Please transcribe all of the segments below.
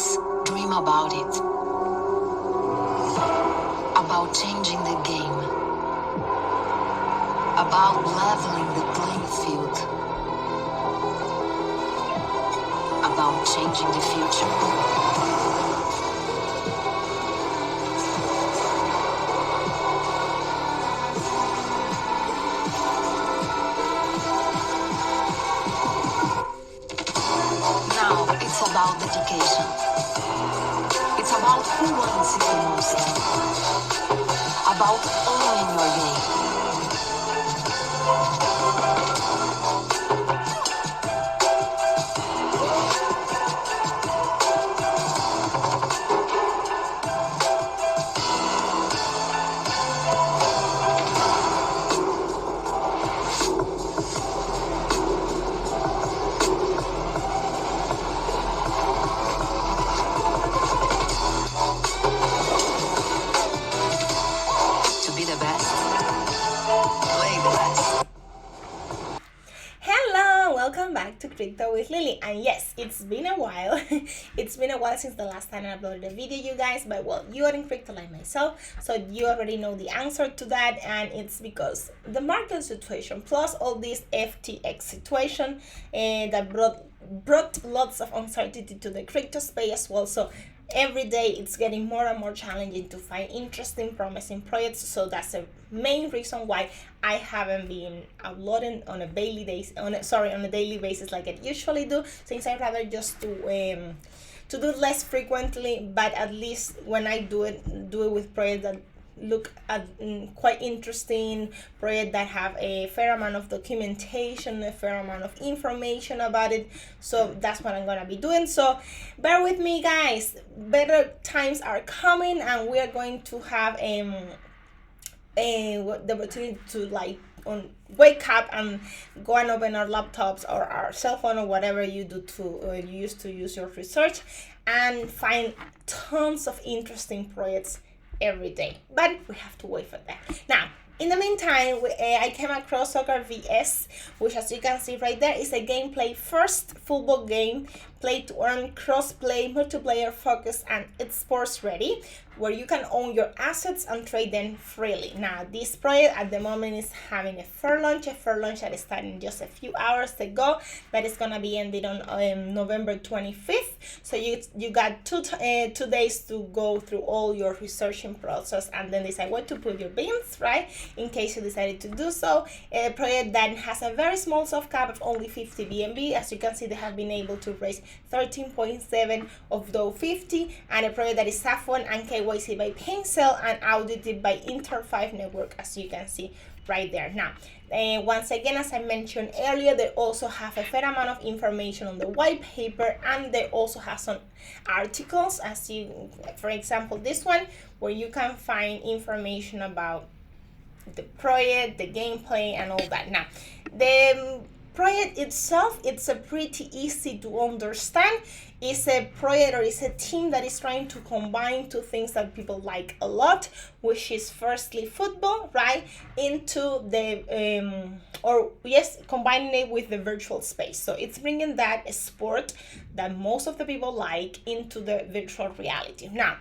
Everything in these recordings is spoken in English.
dreams, dream about it. About changing the game. About leveling the playing field. About changing the future. Now it's about dedication. It's about who wants it the most. About owning your game. To be the best, play the best. Hello, welcome back to Crypto with Lily. And yes, it's been a while. It's been a while since the last time I uploaded a video, you guys. But well, you are in crypto like myself, so you already know the answer to that. And it's because the market situation plus all this FTX situation that brought lots of uncertainty to the crypto space as well. So every day it's getting more and more challenging to find interesting, promising projects. So that's the main reason why I haven't been uploading on a daily basis like I usually do, since I'd rather just do less frequently, but at least when I do it with projects that look at quite interesting, projects that have a fair amount of documentation, a fair amount of information about it. So that's what I'm gonna be doing. So bear with me, guys. Better times are coming, and we are going to have the opportunity to wake up and go and open our laptops or our cell phone or whatever you do you used to use your research, and find tons of interesting projects every day. But we have to wait for that. Now, in the meantime, I came across Soccer VS, which, as you can see right there, is a gameplay first football game, play to earn, cross-play, multiplayer focused, and it's sports ready, where you can own your assets and trade them freely. Now, this project at the moment is having a Fairlaunch that is starting just a few hours ago, that is gonna be ended on November 25th. So you got two days to go through all your researching process and then decide what to put your bins, right? In case you decided to do so. A project that has a very small soft cap of only 50 BNB. As you can see, they have been able to raise 13.7 of those 50, and a project that is Saffron and KYC by Pincel and audited by Inter5 Network, as you can see right there. Now, once again, as I mentioned earlier, they also have a fair amount of information on the white paper, and they also have some articles, for example, this one, where you can find information about the project, the gameplay, and all that. Now, the project itself, it's a pretty easy to understand. It's a project, or it's a team that is trying to combine two things that people like a lot, which is firstly football, right, into the combining it with the virtual space. So it's bringing that sport that most of the people like into the virtual reality. Now,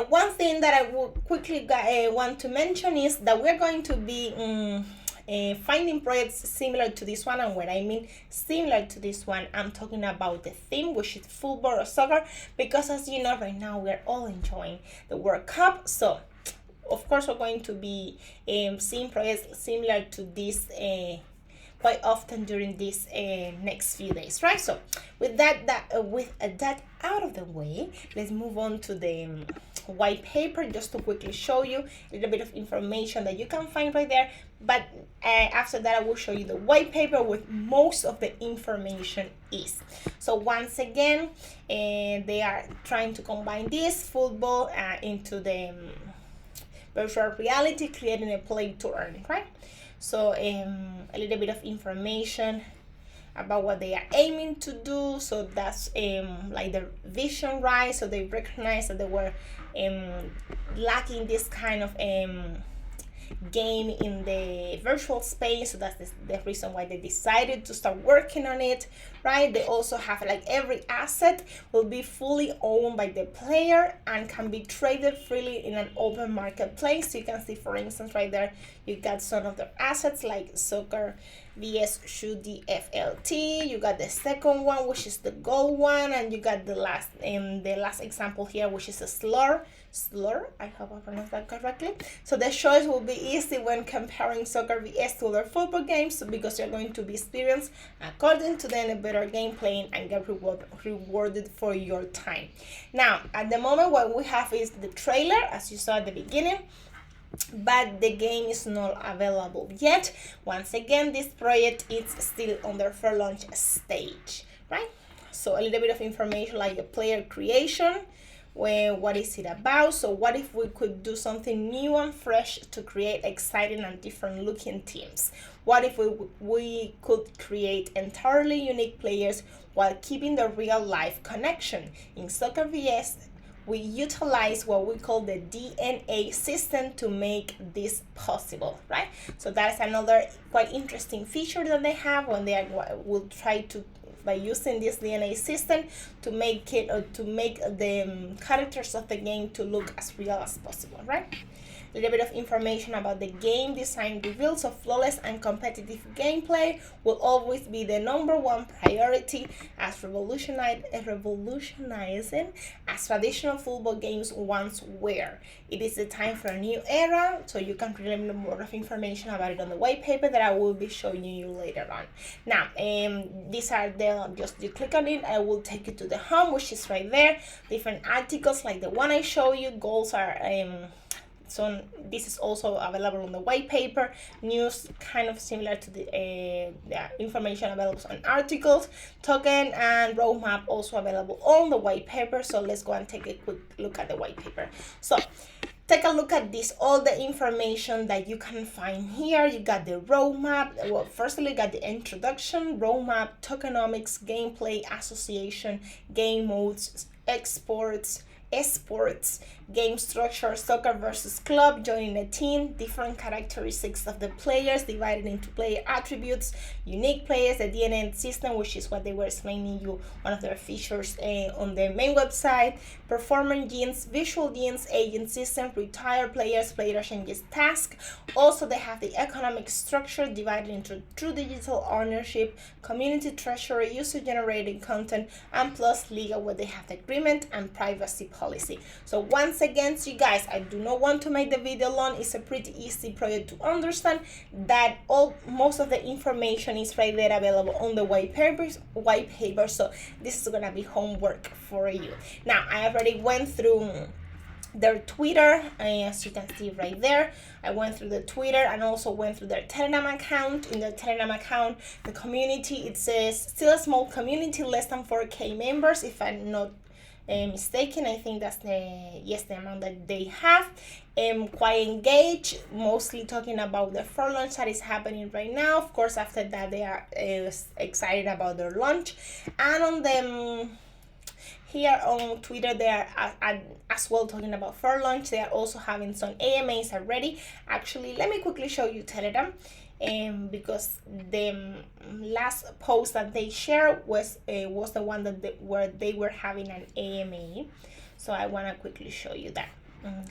one thing that I will quickly want to mention is that we're going to be finding projects similar to this one. And when I mean similar to this one, I'm talking about the theme, which is football or soccer, because as you know, right now we're all enjoying the World Cup. So of course we're going to be seeing projects similar to this quite often during these next few days, right? So with that out of the way, let's move on to the white paper, just to quickly show you a little bit of information that you can find right there. But after that, I will show you the white paper with most of the information is. So once again, they are trying to combine this football into the virtual reality, creating a play to earn, right? So a little bit of information about what they are aiming to do. So that's like the vision, right? So they recognize that they were lacking this kind of game in the virtual space. So that's the reason why they decided to start working on it, right? They also have like every asset will be fully owned by the player and can be traded freely in an open marketplace. So you can see, for instance, right there, you got some of their assets like Soccer VS Shoot the FLT. You got the second one, which is the gold one, and you got the last example here, which is a slur. I hope I pronounced that correctly. So the choice will be easy when comparing Soccer VS to other football games, because you're going to be experienced according to them a better game playing and get rewarded for your time. Now, at the moment, what we have is the trailer, as you saw at the beginning, but the game is not available yet. Once again, this project is still on their Fairlaunch stage, right? So a little bit of information like the player creation, what is it about. So what if we could do something new and fresh to create exciting and different looking teams? What if we could create entirely unique players while keeping the real life connection? In Soccer VS, we utilize what we call the DNA system to make this possible, right? So that's another quite interesting feature that they have when they will try to, by using this DNA system, to make it, or to make the characters of the game to look as real as possible, right? A little bit of information about the game design reveals. So flawless and competitive gameplay will always be the #1 priority, as revolutionizing as traditional football games once were. It is the time for a new era, so you can read more of information about it on the white paper that I will be showing you later on. Now, these are just you click on it, I will take you to the home, which is right there. Different articles like the one I show you. Goals are so this is also available on the white paper. News kind of similar to the information available on articles. Token and roadmap also available on the white paper. So let's go and take a quick look at the white paper. So take a look at this, all the information that you can find here. You got the roadmap. Well, firstly, you got the introduction, roadmap, tokenomics, gameplay, association, game modes, esports, game structure, soccer versus club, joining a team, different characteristics of the players divided into player attributes, unique players, the DNA system, which is what they were explaining you, one of their features on the main website, performance genes, visual genes, agent system, retired players, player changes task. Also, they have the economic structure divided into true digital ownership, community treasury, user-generated content, and plus legal, where they have the agreement and privacy policy. So once again, you guys, I do not want to make the video long. It's a pretty easy project to understand. That most of the information is right there available on the white paper. So this is gonna be homework for you. Now, I already went through their Twitter, as you can see right there. I went through the Twitter and also went through their Telegram account. In their Telegram account, the community, it says still a small community, less than 4K members, if I'm not mistaken. I think that's the amount that they have. Quite engaged, mostly talking about the Fairlaunch that is happening right now. Of course, after that, they are excited about their launch. And on them here on Twitter, they are as well talking about Fairlaunch. They are also having some AMAs already. Actually, let me quickly show you Telegram. Because the last post that they shared was the one that where they were having an AMA. So I want to quickly show you that.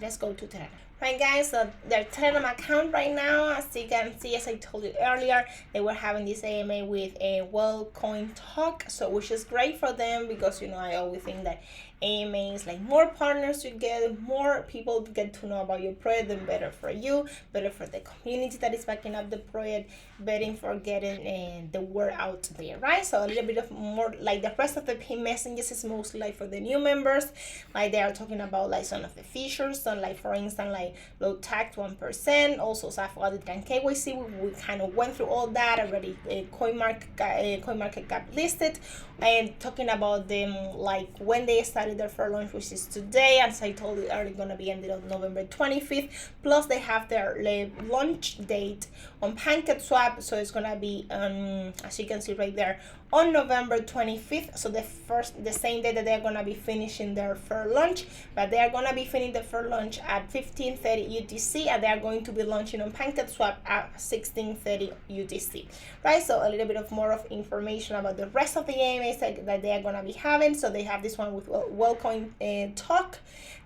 Let's go to Telegram. Right, guys, so their Telegram account right now, as you can see, as I told you earlier, they were having this AMA with a WellCoin talk, so which is great for them, because I always think that AMAs, like, more partners you get, more people get to know about your project, then better for you, better for the community that is backing up the project, better for getting the word out there, right? So a little bit of more, like the rest of the pin messages is mostly like for the new members, like they are talking about like some of the features, so like for instance, like low tax 1%, also self audit and KYC. We kind of went through all that already. CoinMarketCap listed, and talking about them like when they started their Fairlaunch, which is today, as I told you earlier, gonna be ended on November 25th. Plus they have their launch date on PancakeSwap, so it's gonna be as you can see right there, on November 25th, so the same day that they're gonna be finishing their Fairlaunch, but they are gonna be finishing the Fairlaunch at 15:30 UTC, and they are going to be launching on PancakeSwap at 16:30 UTC, right? So a little bit of more of information about the rest of the AMAs that they are gonna be having. So they have this one with Wellcoin Talk,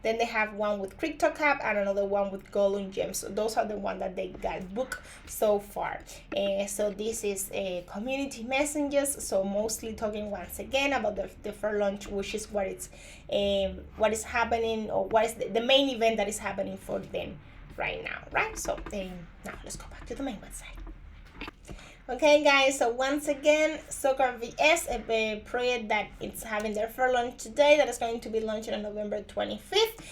then they have one with CryptoCap, and another one with Gold on Gems. So those are the ones that they got booked so far. So this is community messages. So mostly talking once again about the Fairlaunch, which is what is happening, or what is the main event that is happening for them right now, right? So now let's go back to the main website. Okay, guys, so once again, Soccer VS, a project that it's having their Fairlaunch today, that is going to be launching on November 25th.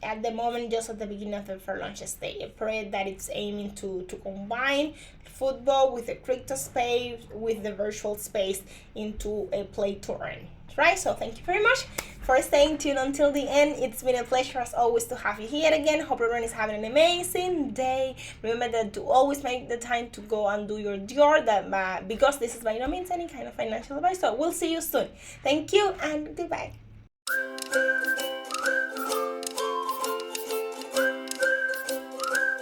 At the moment, just at the beginning of the Fairlaunch stage, a project that it's aiming to combine football with the crypto space, with the virtual space, into a play to earn. Right? So thank you very much for staying tuned until the end. It's been a pleasure as always to have you here again. Hope everyone is having an amazing day. Remember that to always make the time to go and do your DIOR, because this is by no means any kind of financial advice. So we'll see you soon. Thank you and goodbye.